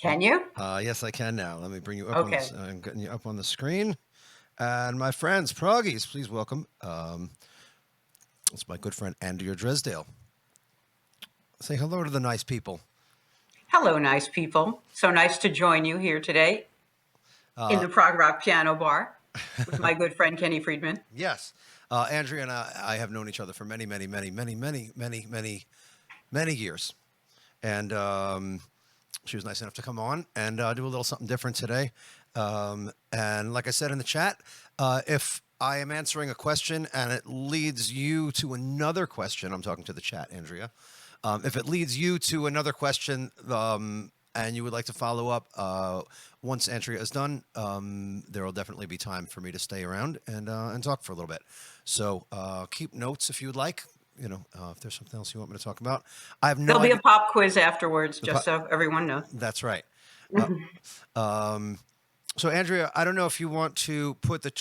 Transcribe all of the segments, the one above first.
Can you? Yes, I can now. Let me bring you up on Okay. this. I'm getting you up on the screen. And my friends, Proggies, please welcome. It's my good friend Andrea Dresdale. Say hello to the nice people. Hello, nice people. So nice to join you here today in the Prog Rock Piano Bar with my good friend Kenny Friedman. Yes, Andrea and I have known each other for many years, and she was nice enough to come on and do a little something different today. And like I said in the chat, if I am answering a question and it leads you to another question, I'm talking to the chat, Andrea. If it leads you to another question and you would like to follow up, once Andrea is done, there will definitely be time for me to stay around and talk for a little bit. So keep notes if you would like. If there's something else you want me to talk about, I have no There'll be idea. a pop quiz afterwards, just so everyone knows. That's right. So Andrea, I don't know if you want to put the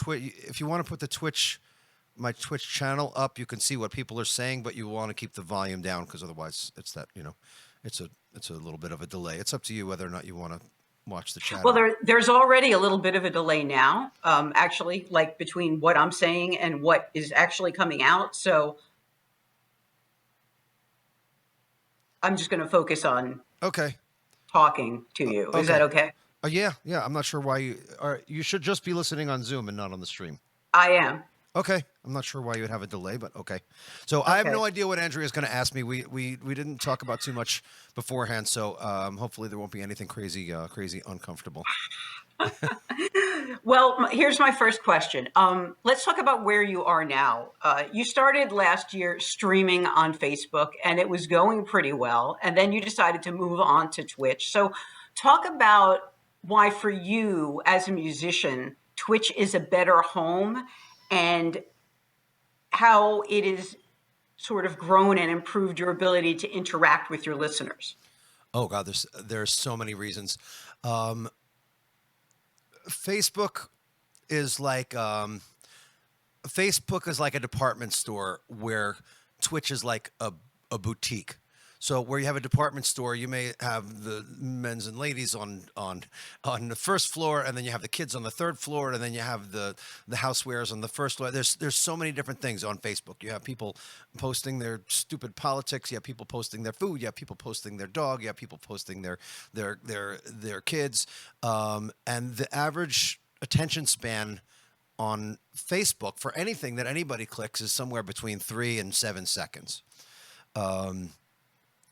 my Twitch channel up. You can see what people are saying, but you want to keep the volume down because otherwise it's a little bit of a delay. It's up to you whether or not you want to watch the chat. Well, there's already a little bit of a delay now, actually, like between what I'm saying and what is actually coming out. So I'm just going to focus on talking to you. Is that okay? Yeah. I'm not sure why you should just be listening on Zoom and not on the stream. I am. Okay. I'm not sure why you would have a delay, but okay. So I have no idea what Andrea is going to ask me. We didn't talk about too much beforehand, so hopefully there won't be anything crazy uncomfortable. Well, here's my first question. Let's talk about where you are now. You started last year streaming on Facebook, and it was going pretty well. And then you decided to move on to Twitch. So talk about why, for you as a musician, Twitch is a better home and how it has sort of grown and improved your ability to interact with your listeners. Oh, God, there's so many reasons. Facebook is like a department store where Twitch is like a boutique. So where you have a department store, you may have the men's and ladies on the first floor, and then you have the kids on the third floor, and then you have the housewares on the first floor. There's so many different things on Facebook. You have people posting their stupid politics. You have people posting their food. You have people posting their dog. You have people posting their kids. And the average attention span on Facebook for anything that anybody clicks is somewhere between 3 and 7 seconds.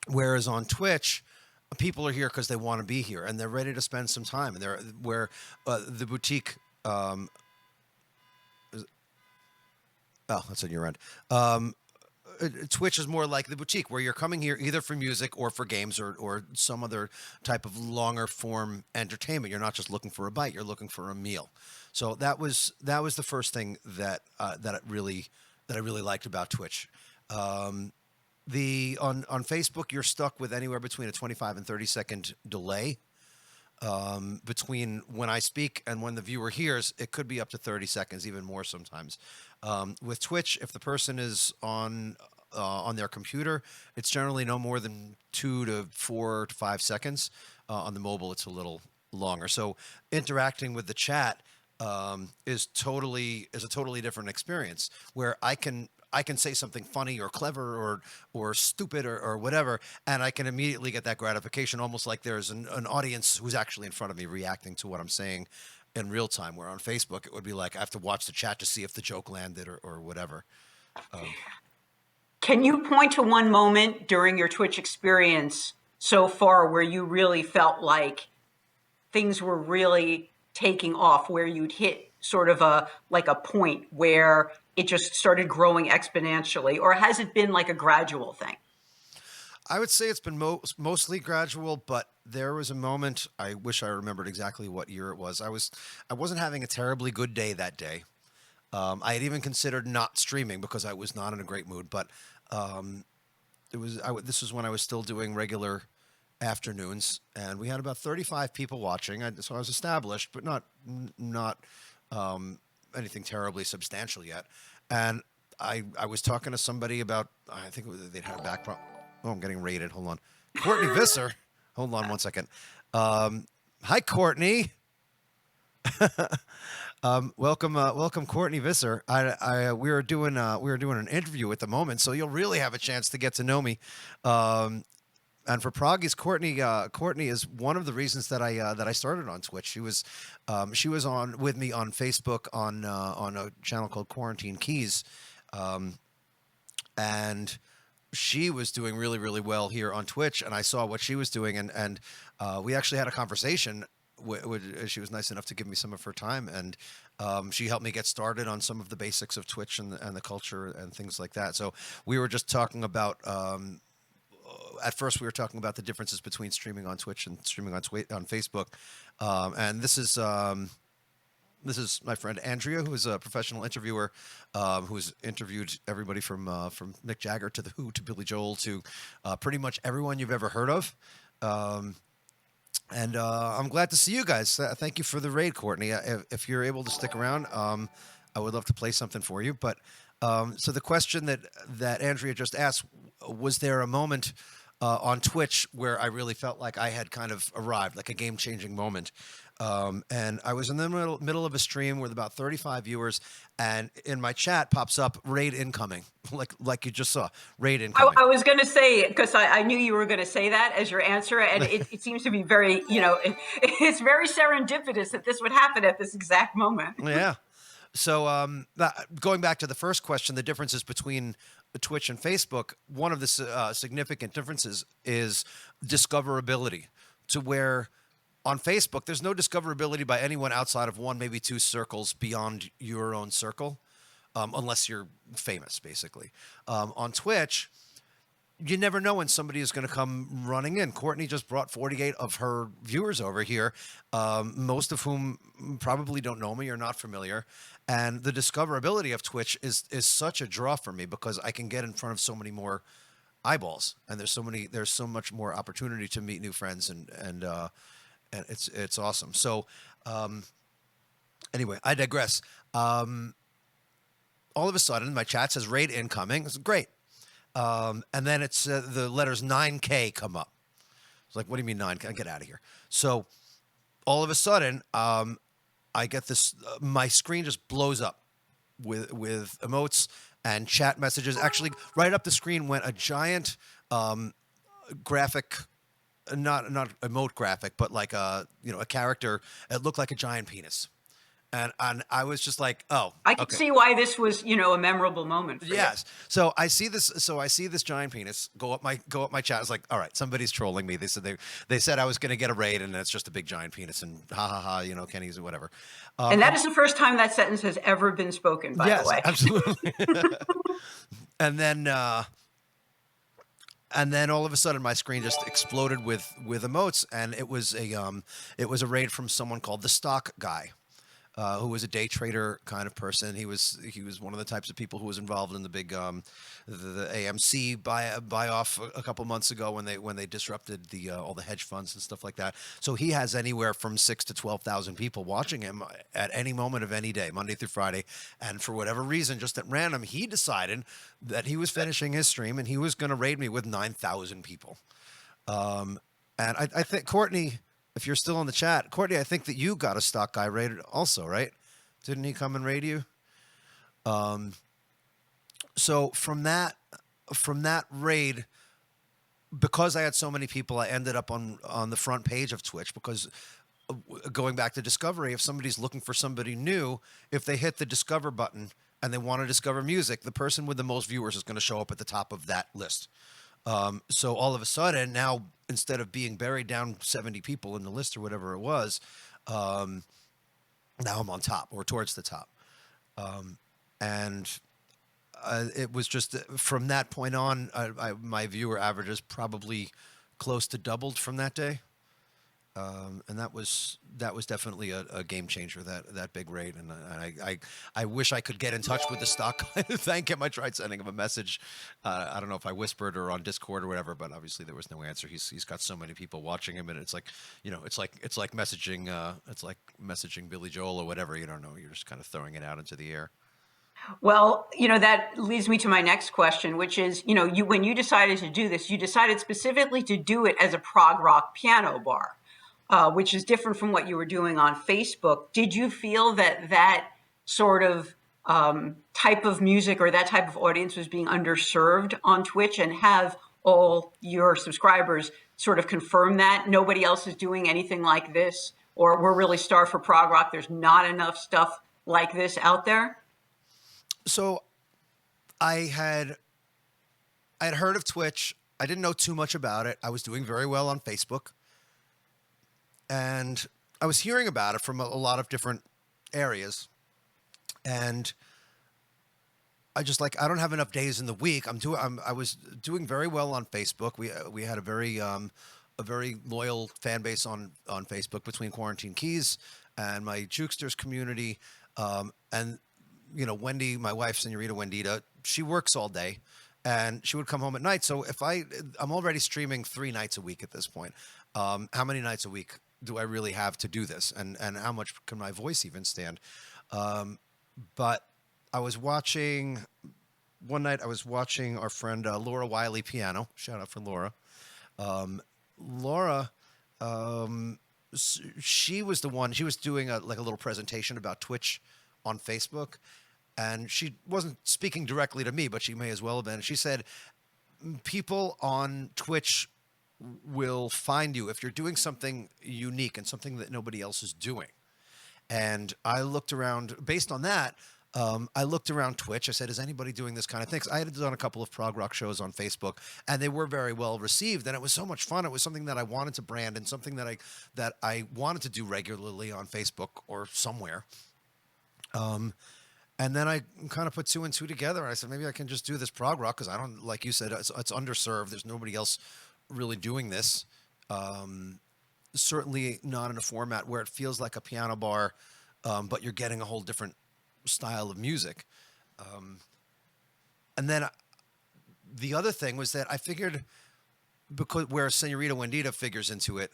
Whereas on Twitch, people are here because they want to be here and they're ready to spend some time. And the boutique. That's on your end. Twitch is more like the boutique where you're coming here either for music or for games or some other type of longer form entertainment. You're not just looking for a bite; you're looking for a meal. So that was the first thing that I really liked about Twitch. On Facebook, you're stuck with anywhere between a 25 and 30 second delay between when I speak and when the viewer hears. It could be up to 30 seconds, even more sometimes. With Twitch, if the person is on their computer, it's generally no more than 2 to 4 to 5 seconds. On the mobile, it's a little longer. So interacting with the chat is a totally different experience where I can say something funny or clever or stupid or whatever, and I can immediately get that gratification, almost like there's an audience who's actually in front of me reacting to what I'm saying in real time. Where on Facebook, it would be like I have to watch the chat to see if the joke landed or whatever. Can you point to one moment during your Twitch experience so far where you really felt like things were really taking off, where you'd hit sort of a point where it just started growing exponentially, or has it been like a gradual thing? I would say it's been mostly gradual, but there was a moment, I wish I remembered exactly what year it was. I wasn't having a terribly good day that day. I had even considered not streaming because I was not in a great mood, but this was when I was still doing regular afternoons, and we had about 35 people watching. So I was established, but not anything terribly substantial yet. And I was talking to somebody about, I think they'd had a back problem. Oh, I'm getting raided. Hold on. Courtney Visser. Hold on one second. Hi, Courtney. Welcome, Courtney Visser. We were doing an interview at the moment, so you'll really have a chance to get to know me. Um, and for Proggies, Courtney is one of the reasons that I started on Twitch. She was on with me on Facebook on a channel called Quarantine Keys, and she was doing really, really well here on Twitch, and I saw what she was doing, and we actually had a conversation. She was nice enough to give me some of her time, and she helped me get started on some of the basics of Twitch and the culture and things like that. So we were just talking about. At first, we were talking about the differences between streaming on Twitch and streaming on Facebook, and this is my friend Andrea, who is a professional interviewer, who's interviewed everybody from Mick Jagger to The Who to Billy Joel to pretty much everyone you've ever heard of. And I'm glad to see you guys. Thank you for the raid, Courtney. If you're able to stick around, I would love to play something for you. But so the question that Andrea just asked, was there a moment on Twitch where I really felt like I had kind of arrived, like a game-changing moment? And I was in the middle of a stream with about 35 viewers, and in my chat pops up raid incoming, like you just saw, raid incoming. I was going to say, because I knew you were going to say that as your answer, and it seems to be very, it's very serendipitous that this would happen at this exact moment. Yeah. So going back to the first question, the differences between Twitch and Facebook, one of the significant differences is discoverability, to where on Facebook, there's no discoverability by anyone outside of one, maybe two circles beyond your own circle, unless you're famous, basically. On Twitch, you never know when somebody is going to come running in. Courtney just brought 48 of her viewers over here, most of whom probably don't know me or not familiar. And the discoverability of Twitch is such a draw for me because I can get in front of so many more eyeballs, and there's so much more opportunity to meet new friends, and it's awesome. So anyway, I digress. All of a sudden, my chat says raid incoming. It's great. And then it's the letters 9K come up. It's like, what do you mean 9K? Get out of here. So all of a sudden, I get this, my screen just blows up with emotes and chat messages. Actually, right up the screen went a giant graphic, not emote graphic, but like a character. It looked like a giant penis. And I was just like, oh, I can okay. see why this was, a memorable moment for Yes. So I see this giant penis go up my chat. It's like, all right, somebody's trolling me. They said I was going to get a raid, and it's just a big giant penis, and ha ha ha, Kenny's or whatever. And that is the first time that sentence has ever been spoken, by the way. Yes, absolutely. And then all of a sudden, my screen just exploded with emotes, and it was a raid from someone called the Stock Guy. Who was a day trader kind of person. He was one of the types of people who was involved in the big the AMC buy off a couple months ago when they disrupted all the hedge funds and stuff like that. So he has anywhere from 6,000 to 12,000 people watching him at any moment of any day, Monday through Friday. And for whatever reason, just at random, he decided that he was finishing his stream and he was going to raid me with 9,000 people. And I think Courtney, if you're still in the chat, Courtney, I think that you got a Stock Guy raided also, right? Didn't he come and raid you? So from that raid, because I had so many people, I ended up on the front page of Twitch because going back to discovery, if somebody's looking for somebody new, if they hit the discover button and they want to discover music, the person with the most viewers is going to show up at the top of that list. So all of a sudden now, instead of being buried down 70 people in the list or whatever it was, now I'm on top or towards the top. And it was just from that point on, my viewer averages probably close to doubled from that day. And that was definitely a game changer, that big raid. And I wish I could get in touch with the Stock Guy to thank him. I tried sending him a message. I don't know if I whispered or on Discord or whatever, but obviously there was no answer. He's got so many people watching him, and it's like, it's like messaging Billy Joel or whatever. You don't know. You're just kind of throwing it out into the air. Well, that leads me to my next question, which is, when you decided to do this, you decided specifically to do it as a prog rock piano bar. which is different from what you were doing on Facebook. Did you feel that that sort of type of music or that type of audience was being underserved on Twitch, and have all your subscribers sort of confirm that nobody else is doing anything like this, or we're really starved for prog rock, there's not enough stuff like this out there? So I had I had heard of Twitch. I didn't know too much about it. I was doing very well on Facebook, and I was hearing about it from a lot of different areas. And I don't have enough days in the week. I was doing very well on Facebook. We had a very loyal fan base on Facebook between Quarantine Keys and my Jukesters community. And Wendy, my wife, Senorita Wendita, she works all day, and she would come home at night. So I'm already streaming 3 nights a week at this point. How many nights a week do I really have to do this, and how much can my voice even stand? But I was watching one night. I was watching our friend Laura Wiley piano. Shout out for Laura. Laura, she was the one. She was doing a little presentation about Twitch on Facebook, and she wasn't speaking directly to me, but she may as well have been. She said, "People on Twitch will find you if you're doing something unique and something that nobody else is doing." And I looked around based on that. I looked around Twitch. I said, "Is anybody doing this kind of thing?" 'Cause I had done a couple of prog rock shows on Facebook, and they were very well received. And it was so much fun. It was something that I wanted to brand, and something that I wanted to do regularly on Facebook or somewhere. And then I kind of put two and two together. And I said, maybe I can just do this prog rock, because I don't, like you said, it's underserved. There's nobody else really doing this. Certainly not in a format where it feels like a piano bar, but you're getting a whole different style of music. And then the other thing was that I figured, because where Senorita Wendita figures into it,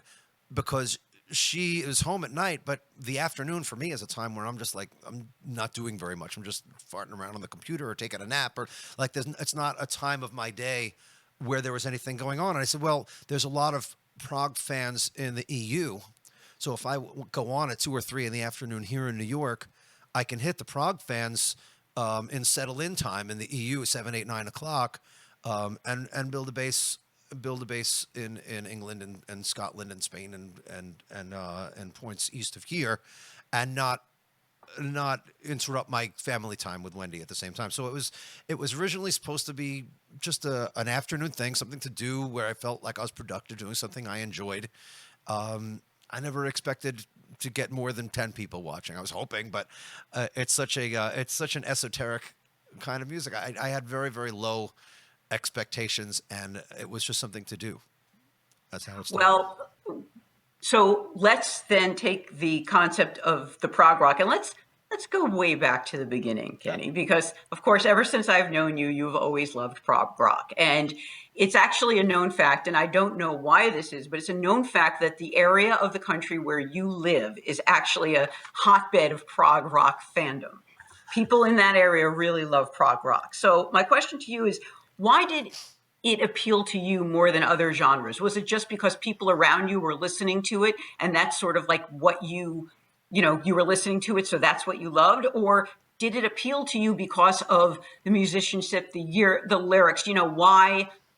because she is home at night, but the afternoon for me is a time where I'm just like, I'm not doing very much. I'm just farting around on the computer or taking a nap, or it's not a time of my day where there was anything going on. And I said, well, there's a lot of prog fans in the EU. So if I go on at 2 or 3 in the afternoon here in New York, I can hit the prog fans in settle in time in the EU, 7, 8, 9 o'clock, and build a base in England and Scotland and Spain and points east of here, and not interrupt my family time with Wendy at the same time. So it was originally supposed to be just an afternoon thing, something to do where I felt like I was productive, doing something I enjoyed. I never expected to get more than 10 people watching. I was hoping, but it's such an esoteric kind of music. I had very, very low expectations, and it was just something to do. That's how it started. Well, so let's then take the concept of the prog rock, and let's go way back to the beginning, Kenny, because of course, ever since I've known you, you've always loved prog rock. And it's actually a known fact, and I don't know why this is, but it's a known fact that the area of the country where you live is actually a hotbed of prog rock fandom. People in that area really love prog rock. So my question to you is, why did it appeal to you more than other genres? Was it just because people around you were listening to it, and that's sort of like what you were listening to it, so that's what you loved? Or did it appeal to you because of the musicianship, the lyrics?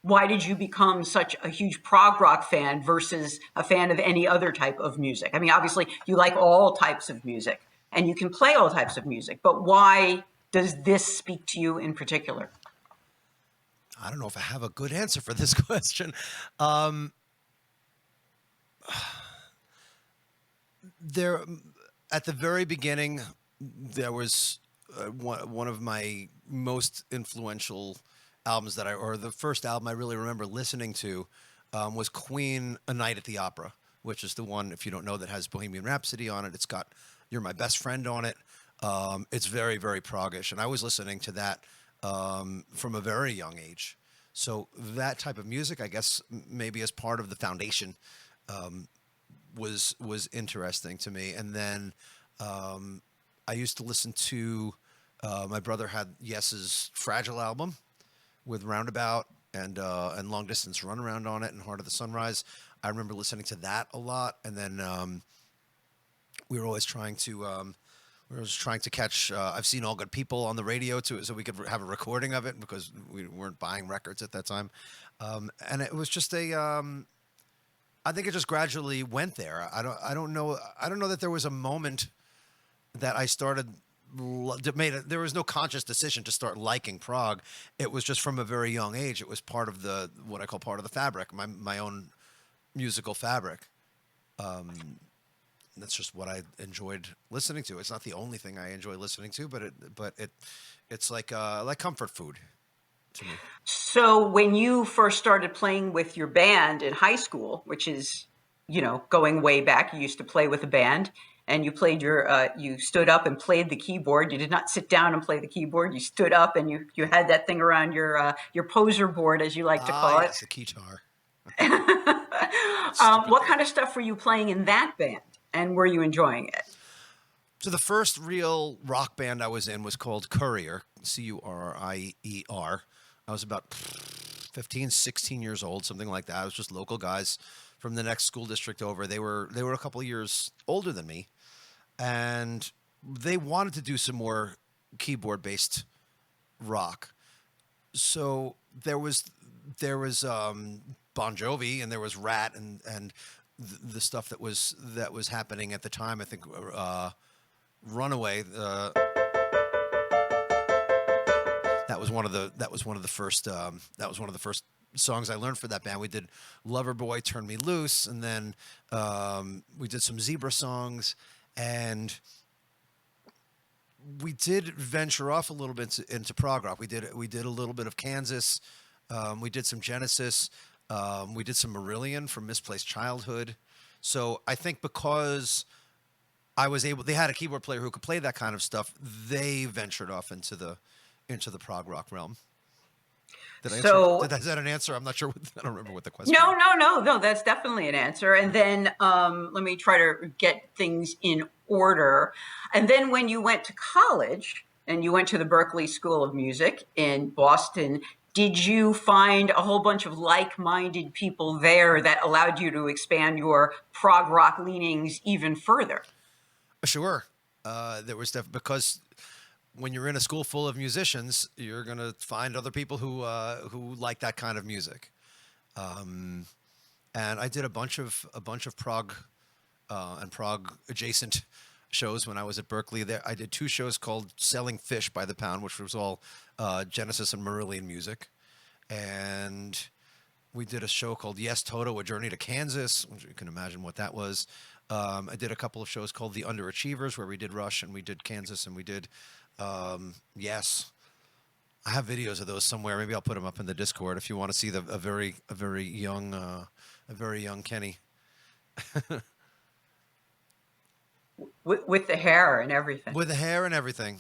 Why did you become such a huge prog rock fan versus a fan of any other type of music? I mean, obviously you like all types of music and you can play all types of music, but why does this speak to you in particular? I don't know if I have a good answer for this question. There, at the very beginning, there was one of my most influential albums or the first album I really remember listening to, was Queen: A Night at the Opera, which is the one, if you don't know, that has Bohemian Rhapsody on it. It's got You're My Best Friend on it. It's very, very proggish, and I was listening to that from a very young age. So that type of music, I guess, maybe as part of the foundation, was interesting to me. And then I used to listen to my brother had Yes's Fragile album with Roundabout and Long Distance Runaround on it, and Heart of the Sunrise. I remember listening to that a lot, and then we were always trying to. We were just trying to catch. I've seen All Good People on the radio too, so we could have a recording of it because we weren't buying records at that time, and it was just a. I think it just gradually went there. I don't know. I don't know that there was a moment that I started. There was no conscious decision to start liking prog. It was just from a very young age. It was part of the what I call part of the fabric, my own musical fabric. That's just what I enjoyed listening to. It's not the only thing I enjoy listening to, but it's like comfort food to me. So when you first started playing with your band in high school, which is, going way back, you used to play with a band, and you played you stood up and played the keyboard. You did not sit down and play the keyboard. You stood up and you had that thing around your poser board, as you like to call Yes, the guitar. What kind of stuff were you playing in that band, and were you enjoying it? So the first real rock band I was in was called Courier, Currier. I was about 15, 16 years old, something like that. I was just local guys from the next school district over. They were a couple of years older than me, and they wanted to do some more keyboard-based rock. So there was Bon Jovi, and there was Rat, and the stuff that was happening at the time. I think Runaway. That was one of the first songs I learned for that band. We did Loverboy, Turn Me Loose, and then we did some Zebra songs, and we did venture off a little bit into prog rock. We did a little bit of Kansas. We did some Genesis. We did some Marillion from Misplaced Childhood. So I think because they had a keyboard player who could play that kind of stuff, they ventured off into the prog rock realm. Is that an answer? I'm not sure. I don't remember what the question was. No. That's definitely an answer. And then let me try to get things in order. And then when you went to college and you went to the Berkeley School of Music in Boston, did you find a whole bunch of like-minded people there that allowed you to expand your prog rock leanings even further? Sure. There was because when you're in a school full of musicians, you're going to find other people who like that kind of music. And I did a bunch of prog and prog adjacent shows when I was at Berkeley. There, I did 2 shows called Selling Fish by the Pound, which was all Genesis and Marillion music, and we did a show called Yes Toto: A Journey to Kansas, which you can imagine what that was. I did a couple of shows called The Underachievers, where we did Rush and we did Kansas and we did Yes. I have videos of those somewhere. Maybe I'll put them up in the Discord if you want to see a very young Kenny. With the hair and everything. With the hair and everything.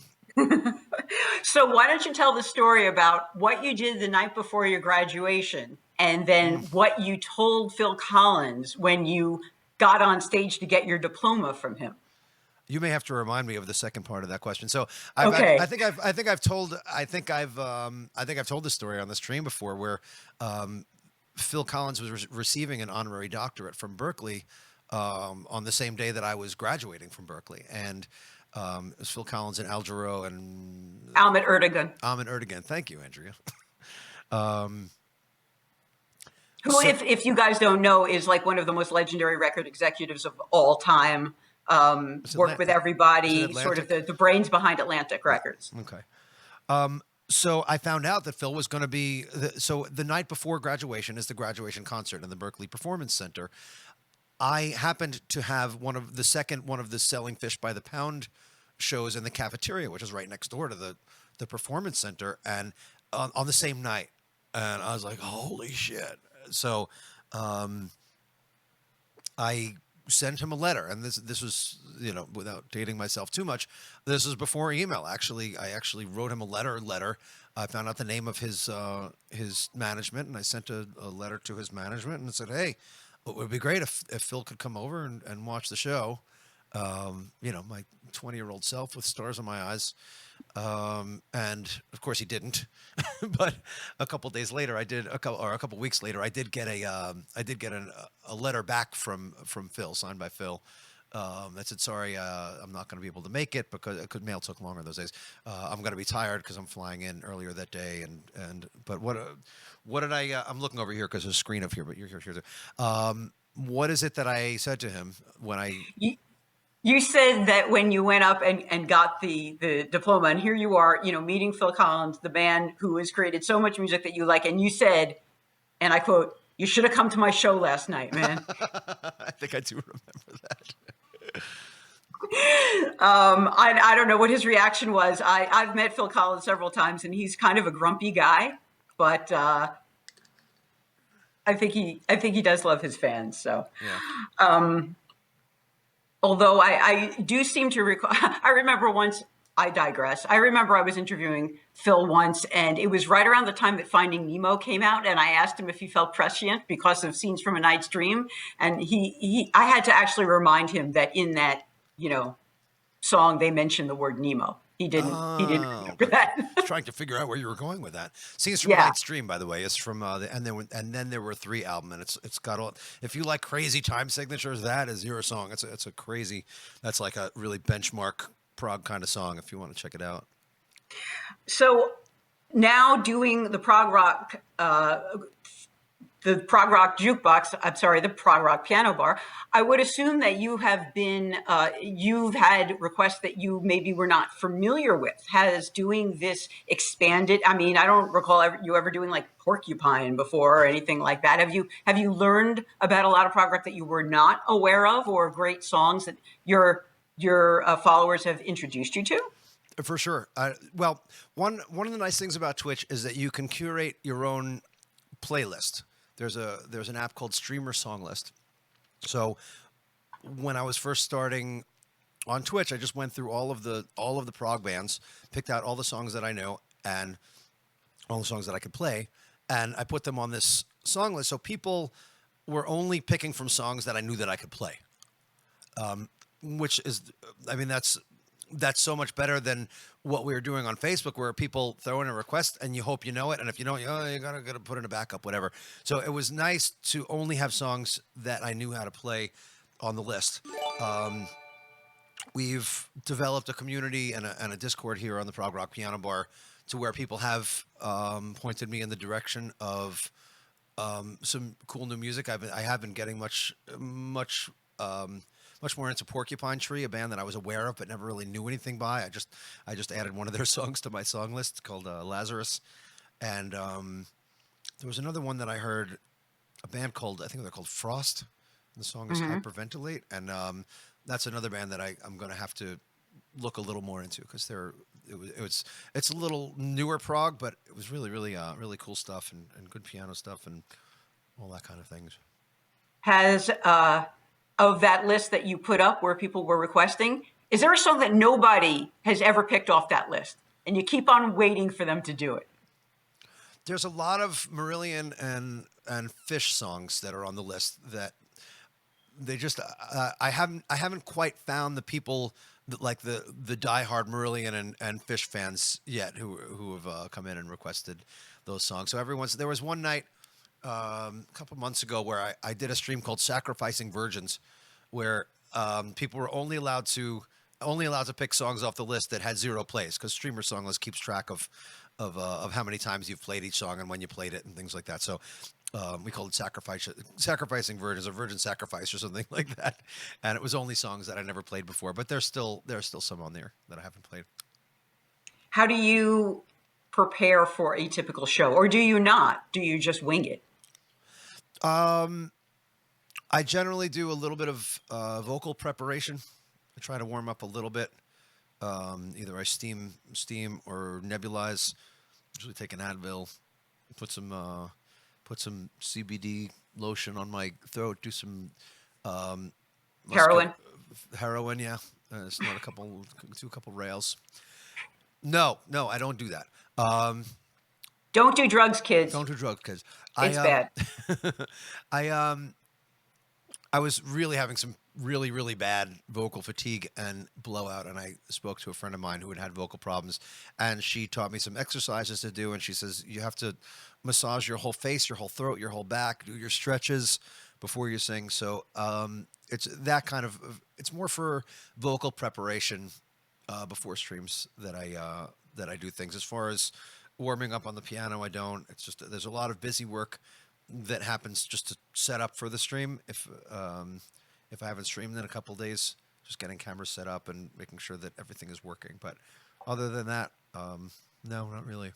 So why don't you tell the story about what you did the night before your graduation, and then what you told Phil Collins when you got on stage to get your diploma from him? You may have to remind me of the second part of that question. So Okay. I think I've told this story on the stream before, where Phil Collins was receiving an honorary doctorate from Berkeley on the same day that I was graduating from Berkeley, and it was Phil Collins and Al Jarreau and Ahmet Ertegun. Thank you, Andrea. Who, if you guys don't know, is like one of the most legendary record executives of all time. Worked with everybody, sort of the brains behind Atlantic Records. Okay. So I found out that Phil was going to be, so the night before graduation is the graduation concert in the Berkeley Performance Center. I happened to have one of the Selling Fish by the Pound shows in the cafeteria, which is right next door to the Performance Center, and on the same night. And I was like, holy shit. So I sent him a letter, and this was, without dating myself too much, this was before email. I actually wrote him a letter. I found out the name of his management, and I sent a letter to his management and said, hey, it would be great if Phil could come over and watch the show. My 20-year-old self with stars in my eyes. And of course he didn't. But a couple days later, a couple weeks later, I did get a letter back from Phil, signed by Phil, that said, "Sorry, I'm not going to be able to make it because mail took longer those days. I'm going to be tired because I'm flying in earlier that day." But what did I? I'm looking over here because there's a screen up here, but you're here too. What is it that I said to him when I? You, you said that when you went up and got the diploma, and here you are, meeting Phil Collins, the man who has created so much music that you like, and you said, and I quote, "You should have come to my show last night, man." I think I do remember that. I don't know what his reaction was. I've met Phil Collins several times, and he's kind of a grumpy guy, but I think he does love his fans. So, Yeah. although I do seem to recall, I remember once. I digress. I remember I was interviewing Phil once, and it was right around the time that Finding Nemo came out, and I asked him if he felt prescient because of Scenes from a Night's Dream, and I had to actually remind him that in that song they mentioned the word Nemo. He didn't Oh, remember okay. that. I was trying to figure out where you were going with that. Scenes from a Yeah. Night's Dream, by the way, is from and then there were three album, and it's got all. If you like crazy time signatures, that is your song. It's a crazy. That's like a really benchmark prog kind of song. If you want to check it out. So now doing the prog rock the prog rock jukebox, I'm sorry, the prog rock piano bar, I would assume that you've had requests that you maybe were not familiar with. Has doing this expanded? I mean, I don't recall you ever doing like Porcupine before or anything like that. Have you learned about a lot of prog rock that you were not aware of, or great songs that your followers have introduced you to? For sure. Well, one of the nice things about Twitch is that you can curate your own playlist. There's an app called Streamer Song List. So when I was first starting on Twitch, I just went through all of the prog bands, picked out all the songs that I know and all the songs that I could play, and I put them on this song list. So people were only picking from songs that I knew that I could play, which is, I mean, that's so much better than what we were doing on Facebook, where people throw in a request and you hope you know it, and if you don't, you gotta put in a backup, whatever. So it was nice to only have songs that I knew how to play on the list. We've developed a community and a Discord here on the Prog Rock Piano Bar, to where people have pointed me in the direction of some cool new music. I have been getting much more into Porcupine Tree, a band that I was aware of but never really knew anything by. I just added one of their songs to my song list called Lazarus, and there was another one that I heard, a band called, I think they're called Frost. And the song is Mm-hmm. Hyperventilate, and that's another band that I'm going to have to look a little more into, because it's a little newer prog, but it was really cool stuff, and good piano stuff and all that kind of things. Has of that list that you put up where people were requesting, is there a song that nobody has ever picked off that list and you keep on waiting for them to do it? There's a lot of Marillion and Fish songs that are on the list that they just I haven't quite found the people that, like the diehard Marillion and Fish fans yet, who have come in and requested those songs. So there was one night a couple months ago where I did a stream called Sacrificing Virgins, where people were only allowed to pick songs off the list that had 0 plays, because Streamer Song List keeps track of how many times you've played each song and when you played it and things like that. So we called it Sacrificing Virgins, or Virgin Sacrifice, or something like that. And it was only songs that I never played before, but there's still some on there that I haven't played. How do you prepare for a typical show, or do you not? Do you just wing it? I generally do a little bit of vocal preparation. I try to warm up a little bit. Either I steam or nebulize. Usually take an Advil, put some CBD lotion on my throat, do some Heroin? heroin, yeah. Snort do a couple rails. No, I don't do that. Don't do drugs, kids. Don't do drugs, kids. It's bad. I I was really having some really, really bad vocal fatigue and blowout. And I spoke to a friend of mine who had had vocal problems. And she taught me some exercises to do. And she says, you have to massage your whole face, your whole throat, your whole back, do your stretches before you sing. So it's that kind of, it's more for vocal preparation before streams that I do things. As far as warming up on the piano, I don't. It's just there's a lot of busy work that happens just to set up for the stream. If I haven't streamed in a couple days, just getting cameras set up and making sure that everything is working. But other than that, no, not really.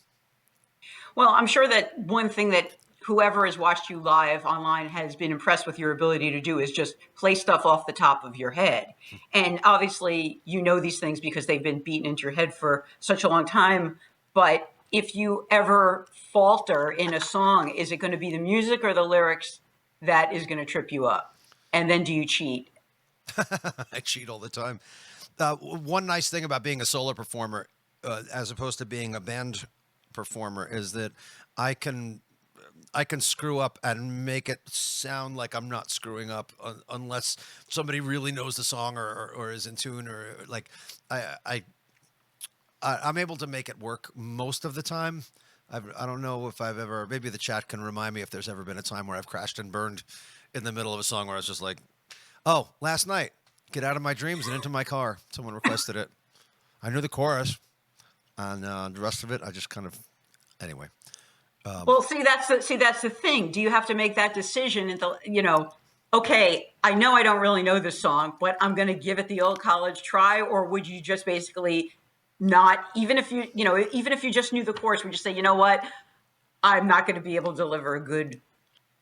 Well, I'm sure that one thing that whoever has watched you live online has been impressed with your ability to do is just play stuff off the top of your head. And obviously, you know these things because they've been beaten into your head for such a long time. But if you ever falter in a song, is it going to be the music or the lyrics that is going to trip you up? And then do you cheat? I cheat all the time. One nice thing about being a solo performer, as opposed to being a band performer, is that I can I can screw up and make it sound like I'm not screwing up unless somebody really knows the song or is in tune or like I, I I'm able to make it work most of the time. I don't know if I've ever, maybe the chat can remind me if there's ever been a time where I've crashed and burned in the middle of a song where I was just like, oh, last night, get out of my dreams and into my car. Someone requested it. I knew the chorus, and the rest of it, I just kind of, anyway. Well, that's the thing. Do you have to make that decision? Okay, I know I don't really know this song, but I'm going to give it the old college try, or would you just basically not, even if you just knew the chorus, would you say, you know what, I'm not going to be able to deliver a good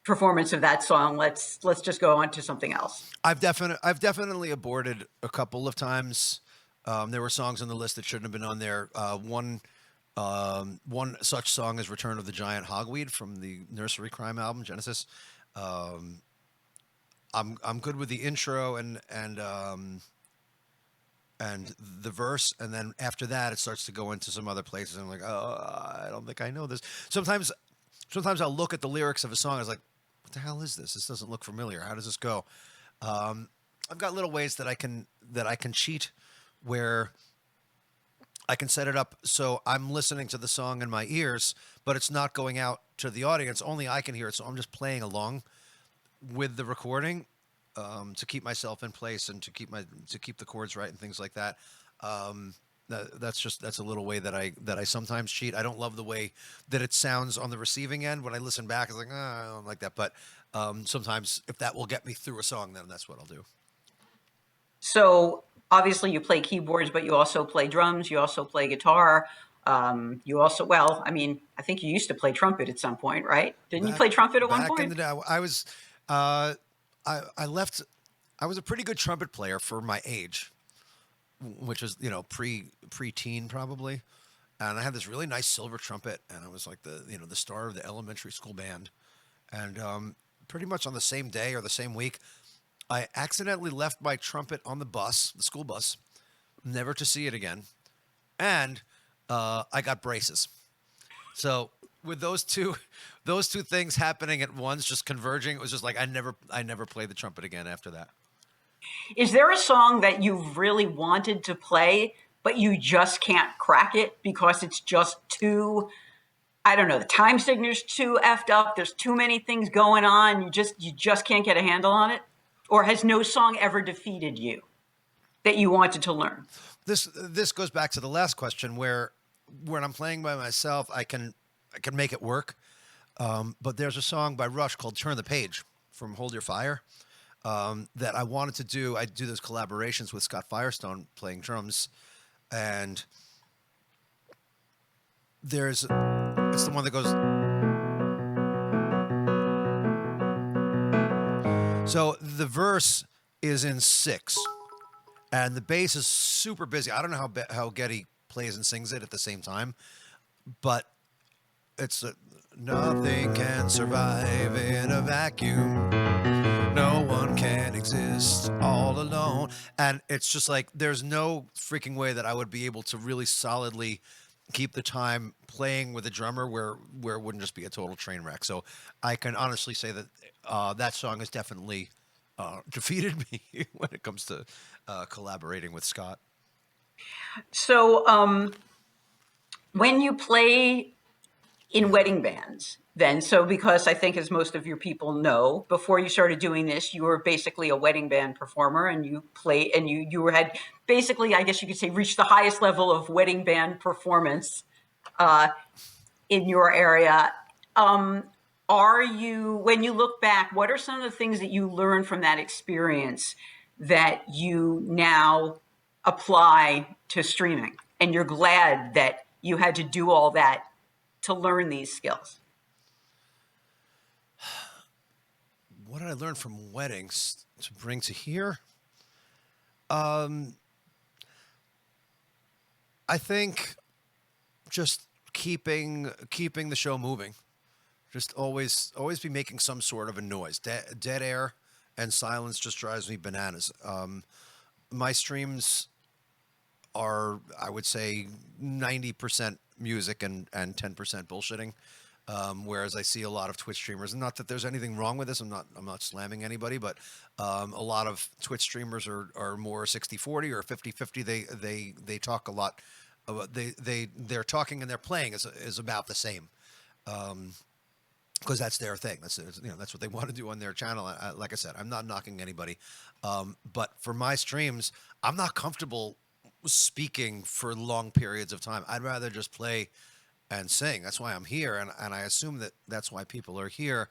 performance of that song. Let's just go on to something else. I've definitely aborted a couple of times. There were songs on the list that shouldn't have been on there. One such song is "Return of the Giant Hogweed" from the Nursery Crime album Genesis. I'm good with the intro and the verse, and then after that, it starts to go into some other places. I'm like, oh, I don't think I know this. Sometimes I'll look at the lyrics of a song. I was like, what the hell is this? This doesn't look familiar. How does this go? I've got little ways that I can cheat, where I can set it up so I'm listening to the song in my ears, but it's not going out to the audience. Only I can hear it. So I'm just playing along with the recording to keep myself in place and to keep the chords right and things like that. That's a little way that I sometimes cheat. I don't love the way that it sounds on the receiving end. When I listen back, it's like, I don't like that. But sometimes if that will get me through a song, then that's what I'll do. So obviously you play keyboards, but you also play drums. You also play guitar. I think you used to play trumpet at some point, right? Didn't you play trumpet at one point? Back in the day, I left. I was a pretty good trumpet player for my age, which was pre-teen probably, and I had this really nice silver trumpet, and I was like the star of the elementary school band, and pretty much on the same day or the same week, I accidentally left my trumpet on the bus, the school bus, never to see it again, and I got braces. So with those two things happening at once, just converging, it was just like I never played the trumpet again after that. Is there a song that you've really wanted to play, but you just can't crack it because it's just too, I don't know, the time signature's too effed up, there's too many things going on, you just can't get a handle on it? Or has no song ever defeated you that you wanted to learn? This goes back to the last question, where when I'm playing by myself, I can make it work. But there's a song by Rush called "Turn the Page" from Hold Your Fire that I wanted to do. I do those collaborations with Scott Firestone playing drums, and it's the one that goes. So the verse is in 6, and the bass is super busy. I don't know how Geddy plays and sings it at the same time, but it's nothing can survive in a vacuum. No one can exist all alone. And it's just like there's no freaking way that I would be able to really solidly keep the time playing with a drummer where it wouldn't just be a total train wreck. So I can honestly say that that song is definitely defeated me when it comes to collaborating with Scott. So, when you play in wedding bands, then, so because I think, as most of your people know, before you started doing this, you were basically a wedding band performer, and you play, and had basically, I guess you could say, reached the highest level of wedding band performance in your area. When you look back, what are some of the things that you learned from that experience that you now apply to streaming? And you're glad that you had to do all that to learn these skills? What did I learn from weddings to bring to here? I think just keeping the show moving. Just always be making some sort of a noise. Dead air and silence just drives me bananas. My streams are, I would say, 90% music and 10% bullshitting. Whereas I see a lot of Twitch streamers, and not that there's anything wrong with this. I'm not slamming anybody, but a lot of Twitch streamers are more 60-40 or 50-50. They talk a lot. They're talking and their playing is about the same. Because that's their thing. That's what they want to do on their channel. Like I said, I'm not knocking anybody, but for my streams, I'm not comfortable speaking for long periods of time. I'd rather just play and sing. That's why I'm here, and I assume that that's why people are here.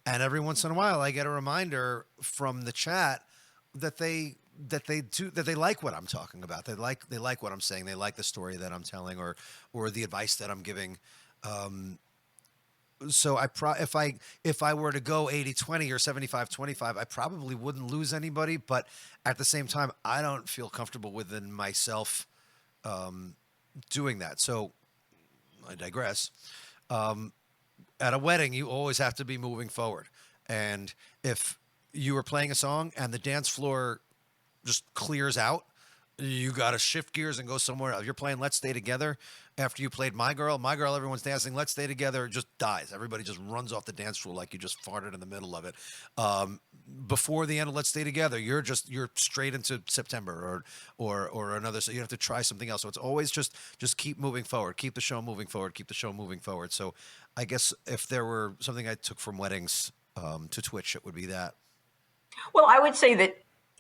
And every once in a while, I get a reminder from the chat that they like what I'm talking about. They like what I'm saying. They like the story that I'm telling, or the advice that I'm giving. So if I were to go 80-20 or 75-25, I probably wouldn't lose anybody. But at the same time, I don't feel comfortable within myself doing that. So I digress. At a wedding, you always have to be moving forward. And if you are playing a song and the dance floor just clears out, you got to shift gears and go somewhere else. You're playing Let's Stay Together. After you played My Girl, everyone's dancing. Let's Stay Together, it just dies. Everybody just runs off the dance floor like you just farted in the middle of it. Before the end of Let's Stay Together, you're straight into September or another. So you have to try something else. So it's always just keep moving forward, keep the show moving forward, keep the show moving forward. So I guess if there were something I took from weddings to Twitch, it would be that. Well, I would say that,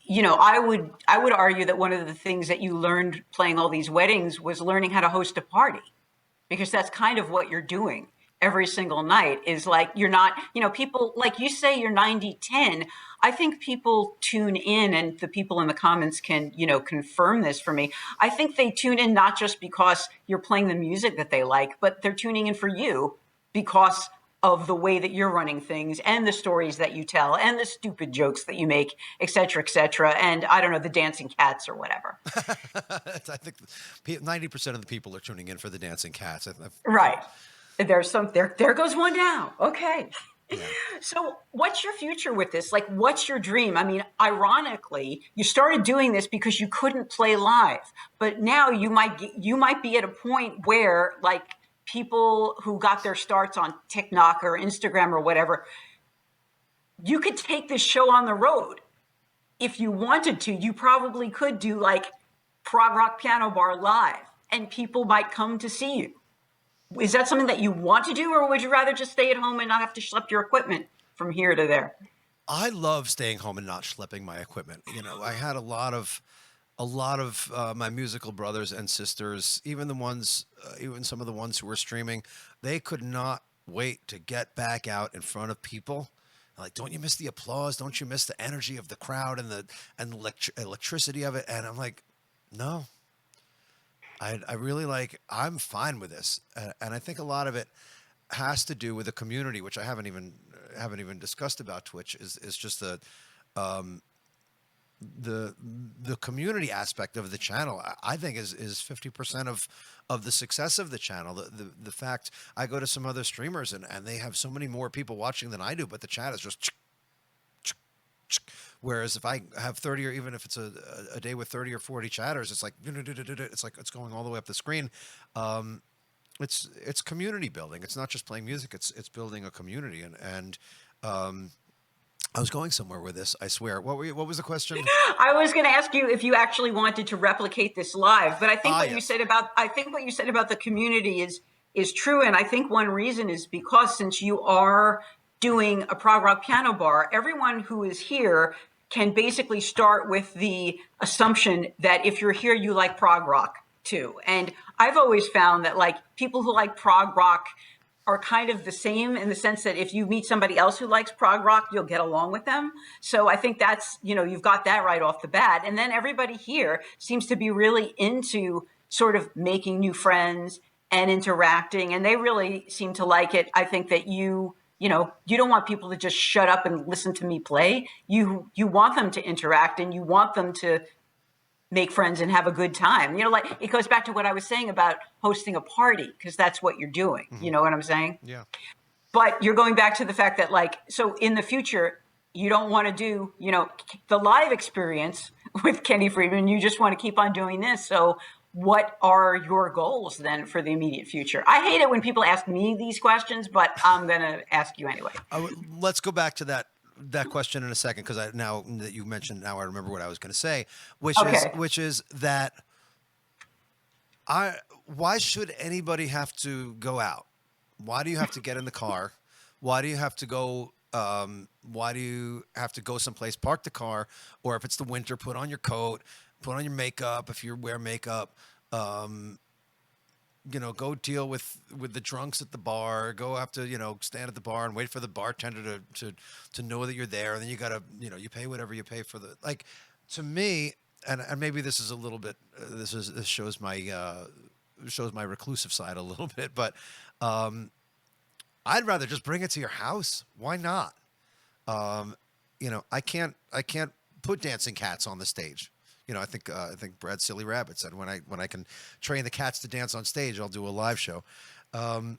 I would argue that one of the things that you learned playing all these weddings was learning how to host a party, because that's kind of what you're doing every single night. Is like, you're not, people, like you say, you're 90-10. I think people tune in, and the people in the comments can, confirm this for me. I think they tune in not just because you're playing the music that they like, but they're tuning in for you because of the way that you're running things, and the stories that you tell, and the stupid jokes that you make, et cetera, and I don't know, the dancing cats or whatever. I think 90% of the people are tuning in for the dancing cats. Right. There goes one now. Okay. Yeah. So what's your future with this? Like, what's your dream? I mean, ironically, you started doing this because you couldn't play live, but now you might be at a point where, like, people who got their starts on TikTok or Instagram or whatever, you could take this show on the road. If you wanted to, you probably could do like Prog Rock Piano Bar live, and people might come to see you. Is that something that you want to do, or would you rather just stay at home and not have to schlep your equipment from here to there? I love staying home and not schlepping my equipment. I had a lot of my musical brothers and sisters, even some of the ones who were streaming, they could not wait to get back out in front of people. Like, don't you miss the applause? Don't you miss the energy of the crowd and the electricity of it? And I'm like, no. I really I'm fine with this, and I think a lot of it has to do with the community, which I haven't even discussed about Twitch. Is just the community aspect of the channel. I think is 50% of the success of the channel. The fact I go to some other streamers and they have so many more people watching than I do, but the chat is just. Whereas if I have 30, or even if it's a day with 30 or 40 chatters, it's like it's going all the way up the screen. It's community building. It's not just playing music. It's building a community, and I was going somewhere with this. I swear. What was the question? I was going to ask you if you actually wanted to replicate this live, but I think what you Yes. said about the community is true, and I think one reason is because since you are doing a prog rock piano bar, everyone who is here can basically start with the assumption that if you're here, you like prog rock too. And I've always found that like people who like prog rock are kind of the same in the sense that if you meet somebody else who likes prog rock, you'll get along with them. So I think that's, you've got that right off the bat. And then everybody here seems to be really into sort of making new friends and interacting. And they really seem to like it. I think that you don't want people to just shut up and listen to me play. You want them to interact and you want them to make friends and have a good time. Like it goes back to what I was saying about hosting a party, because that's what you're doing. You know what I'm saying? Yeah. But you're going back to the fact that like, so in the future, you don't want to do, the live experience with Kenny Friedman. You just want to keep on doing this. So what are your goals then for the immediate future? I hate it when people ask me these questions, but I'm going to ask you anyway. Let's go back to that question in a second, because now that you mentioned, now I remember what I was going to say, which is that why should anybody have to go out? Why do you have to get in the car? Why do you have to go? Why do you have to go someplace, park the car, or if it's the winter, put on your coat, put on your makeup if you wear makeup. Go deal with the drunks at the bar. Go have to stand at the bar and wait for the bartender to know that you're there, and then you gotta you pay whatever you pay for the like. To me, and maybe this is a little bit this shows my reclusive side a little bit, but I'd rather just bring it to your house. Why not? I can't put dancing cats on the stage. I think Brad Silly Rabbit said when I can train the cats to dance on stage, I'll do a live show, and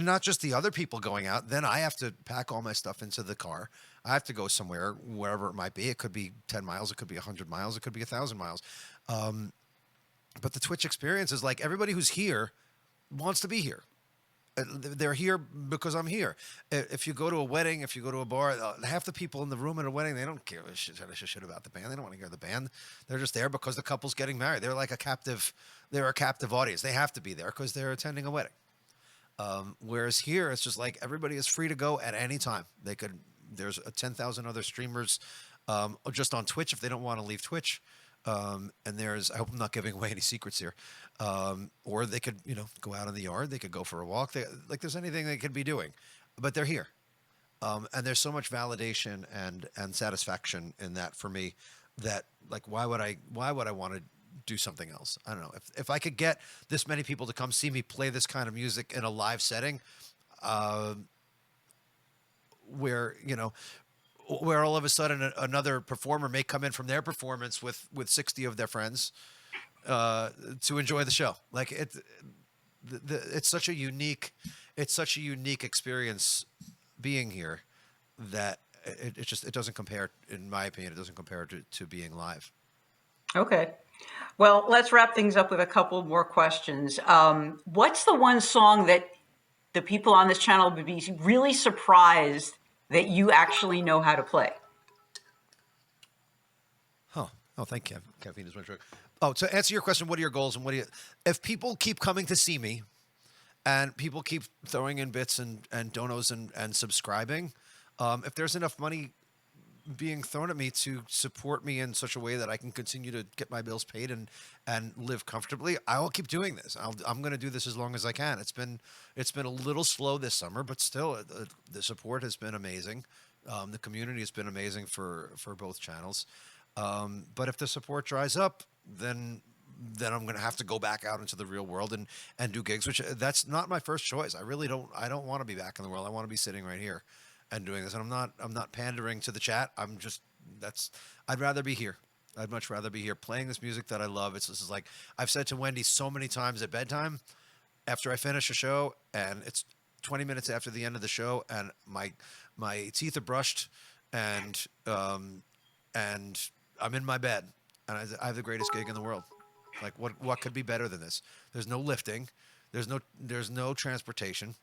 not just the other people going out. Then I have to pack all my stuff into the car. I have to go somewhere, wherever it might be. It could be 10 miles, it could be 100 miles, it could be 1,000 miles. But the Twitch experience is like everybody who's here wants to be here. They're here because I'm here. If you go to a wedding, if you go to a bar, half the people in the room at a wedding, they don't care a shit about the band. They don't want to hear the band. They're just there because the couple's getting married. They're like a captive audience. They have to be there because they're attending a wedding. Whereas here, it's just like everybody is free to go at any time. There's 10,000 other streamers just on Twitch if they don't want to leave Twitch. And I hope I'm not giving away any secrets here. Or they could, go out in the yard. They could go for a walk. There's anything they could be doing, but they're here. And there's so much validation and satisfaction in that for me that like, why would I want to do something else? I don't know. If I could get this many people to come see me play this kind of music in a live setting, where all of a sudden another performer may come in from their performance with 60 of their friends to enjoy the show. Like it's such a unique experience being here that it doesn't compare, in my opinion, it doesn't compare to being live. Okay. Well, let's wrap things up with a couple more questions. What's the one song that the people on this channel would be really surprised that you actually know how to play? Oh, thank you. Caffeine is my drug. Oh, to answer your question, what are your goals and if people keep coming to see me and people keep throwing in bits and donos and subscribing, if there's enough money being thrown at me to support me in such a way that I can continue to get my bills paid and live comfortably, I will keep doing this. I'm going to do this as long as I can. It's been a little slow this summer, but still the support has been amazing. The community has been amazing for both channels. But if the support dries up, then I'm going to have to go back out into the real world and do gigs, which that's not my first choice. I don't want to be back in the world. I want to be sitting right here and doing this. And I'm not pandering to the chat. I'd rather be here. I'd much rather be here playing this music that I love. This is like, I've said to Wendy so many times at bedtime, after I finish a show and it's 20 minutes after the end of the show and my teeth are brushed and I'm in my bed and I have the greatest gig in the world. Like what could be better than this? There's no lifting. There's no transportation.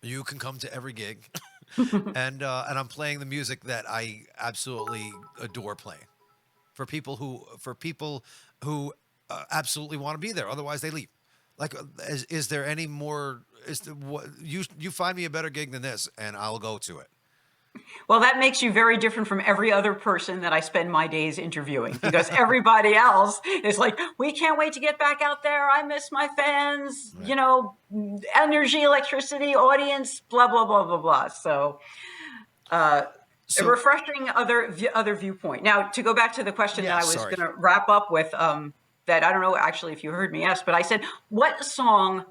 You can come to every gig. and I'm playing the music that I absolutely adore playing for people who absolutely want to be there. Otherwise, they leave. Like, is there any more? What you find me a better gig than this, and I'll go to it. Well, that makes you very different from every other person that I spend my days interviewing, because everybody else is like, we can't wait to get back out there. I miss my fans, Right. energy, electricity, audience, blah, blah, blah, blah, blah. So a So, refreshing other viewpoint. Now, to go back to the question that yeah, I was sorry. going to wrap up with, that I don't know actually if you heard me ask, but I said, what song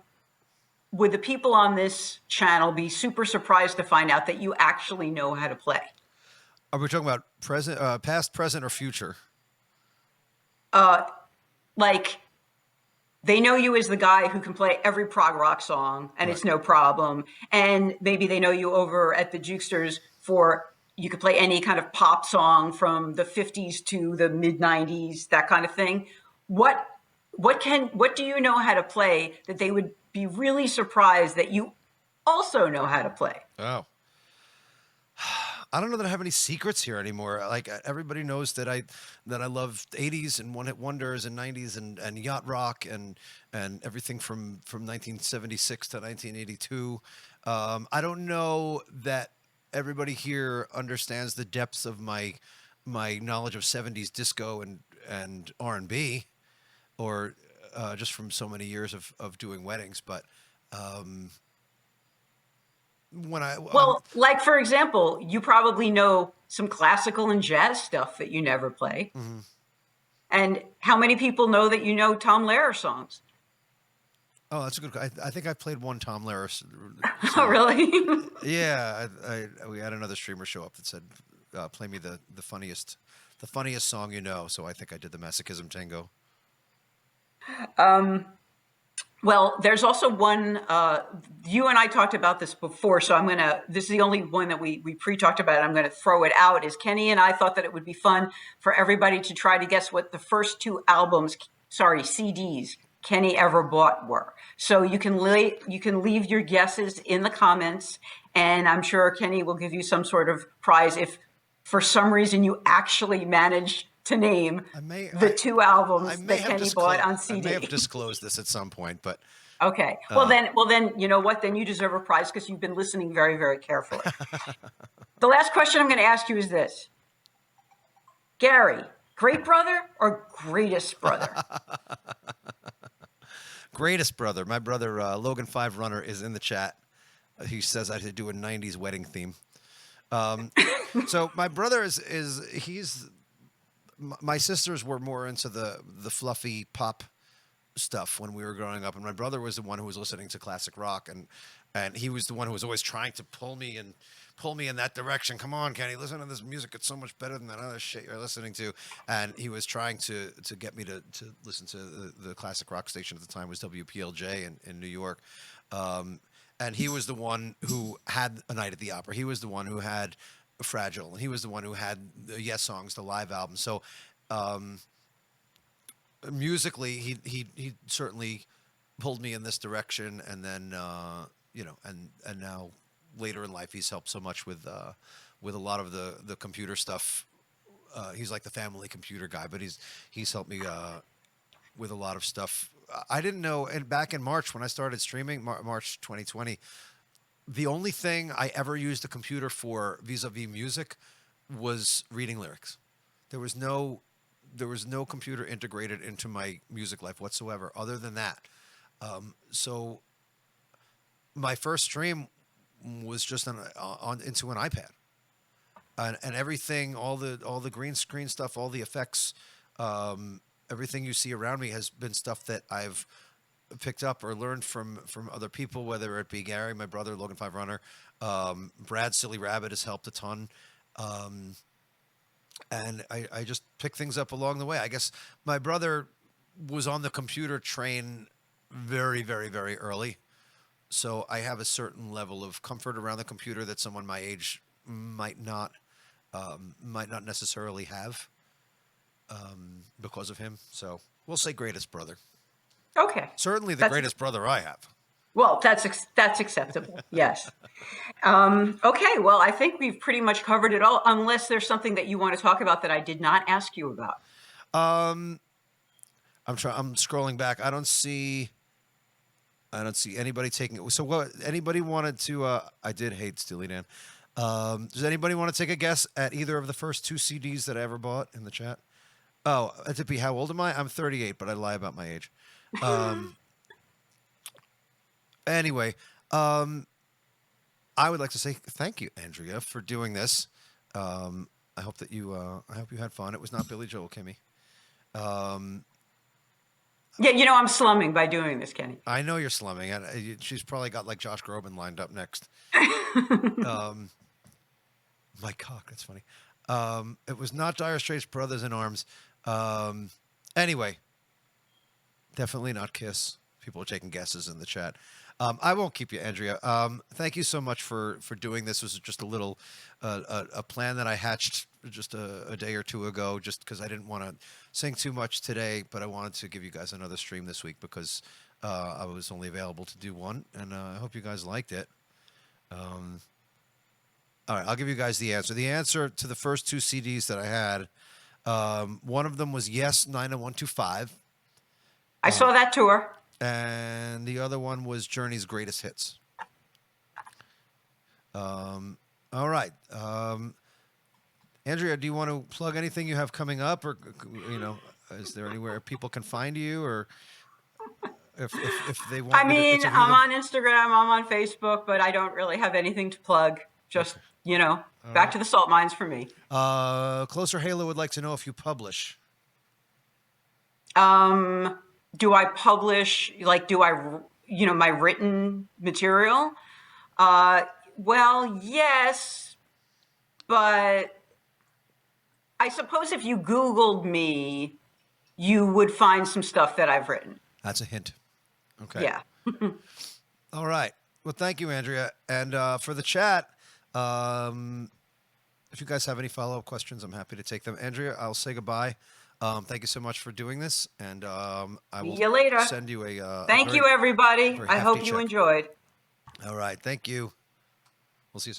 would the people on this channel be super surprised to find out that you actually know how to play? Are we talking about past, present, or future? Like, they know you as the guy who can play every prog rock song and Right. it's no problem. And maybe they know you over at the Jukesters for you could play any kind of pop song from the 50s to the mid 90s, that kind of thing. What what do you know how to play that they would be really surprised that you also know how to play? Oh. I don't know that I have any secrets here anymore. Like, everybody knows that I love 80s and one hit wonders and 90s and yacht rock and everything from 1976 to 1982. I don't know that everybody here understands the depths of my knowledge of 70s disco and R&B, or just from so many years of doing weddings. But when Well, like for example, you probably know some classical and jazz stuff that you never play. Mhm. And how many people know that you know Tom Lehrer songs? Oh, that's a good. I think I played one Tom Lehrer Oh, song. really? Yeah, we had another streamer show up that said, "Play me the funniest song you know." So I think I did the Masochism Tango. Well, there's also one, you and I talked about this before, so this is the only one that we pre-talked about. I'm going to throw it out. Is Kenny and I thought that it would be fun for everybody to try to guess what the first two CDs Kenny ever bought were. So you can leave your guesses in the comments, and I'm sure Kenny will give you some sort of prize if for some reason you actually manage to name the two albums that Kenny bought on I may CD. have disclosed this at some point, but Okay. Well then, you know what? Then you deserve a prize because you've been listening very, very carefully. The last question I'm going to ask you is this: Gary, great brother or greatest brother? greatest brother, my brother Logan Five Runner is in the chat. He says I should do a '90s wedding theme. So my brother is he's my sisters were more into the fluffy pop stuff when we were growing up, and my brother was the one who was listening to classic rock, and he was the one who was always trying to pull me in that direction. Come on, Kenny, listen to this music. It's so much better than that other shit you're listening to. And he was trying to get me to listen to the classic rock station at the time was WPLJ in New York. And he was the one who had A Night at the Opera. He was the one who had Fragile, and he was the one who had the Yes songs, the live album. So musically, he certainly pulled me in this direction, and then and now later in life, he's helped so much with a lot of the computer stuff. He's like the family computer guy, but he's helped me with a lot of stuff. I didn't know, and back in March when I started streaming, March 2020, the only thing I ever used a computer for vis-a-vis music was reading lyrics. There was no computer integrated into my music life whatsoever. Other than that, so my first stream was just on into an iPad, and everything, all the green screen stuff, all the effects, everything you see around me has been stuff that I've picked up or learned from other people, whether it be Gary, my brother, Logan Five Runner, Brad Silly Rabbit has helped a ton. And I just pick things up along the way. I guess my brother was on the computer train very, very, very early. So I have a certain level of comfort around the computer that someone my age might not necessarily have because of him. So we'll say greatest brother. Okay. Certainly the That's greatest brother I have. Well, that's acceptable. Yes. Okay. Well, I think we've pretty much covered it all, unless there's something that you want to talk about that I did not ask you about. Um, I'm scrolling back. I don't see anybody taking it. So what? Anybody wanted to? I did hate Steely Dan. Does anybody want to take a guess at either of the first two CDs that I ever bought in the chat? Oh, Tippy, how old am I? I'm 38, but I lie about my age. Anyway, I would like to say thank you, Andrea, for doing this. I hope that I hope you had fun. It was not Billy Joel, Kimmy. Um, Yeah, I'm slumming by doing this, Kenny. I know you're slumming, and she's probably got like Josh Groban lined up next. My cock, that's funny. It was not Dire Straits, Brothers in Arms. Anyway, definitely not Kiss. People are taking guesses in the chat. I won't keep you, Andrea. Thank you so much for doing this. This was just a little a plan that I hatched just a day or two ago, just because I didn't want to sing too much today, but I wanted to give you guys another stream this week because I was only available to do one, and I hope you guys liked it. All right, I'll give you guys the answer. The answer to the first two CDs that I had, one of them was Yes 90125. I saw that tour. And the other one was Journey's Greatest Hits. All right. Andrea, do you want to plug anything you have coming up, or is there anywhere people can find you, or if they want? I mean, I'm on Instagram, I'm on Facebook, but I don't really have anything to plug. Just back to the salt mines for me. Closer Halo would like to know if you publish. Do I publish, my written material? Well, yes, but I suppose if you Googled me, you would find some stuff that I've written. That's a hint. Okay. Yeah. All right. Well, thank you, Andrea. And for the chat, if you guys have any follow-up questions, I'm happy to take them. Andrea, I'll say goodbye. Thank you so much for doing this, and I will see you later. Send you a thank you, everybody. I hope you enjoyed. All right. Thank you. We'll see you soon.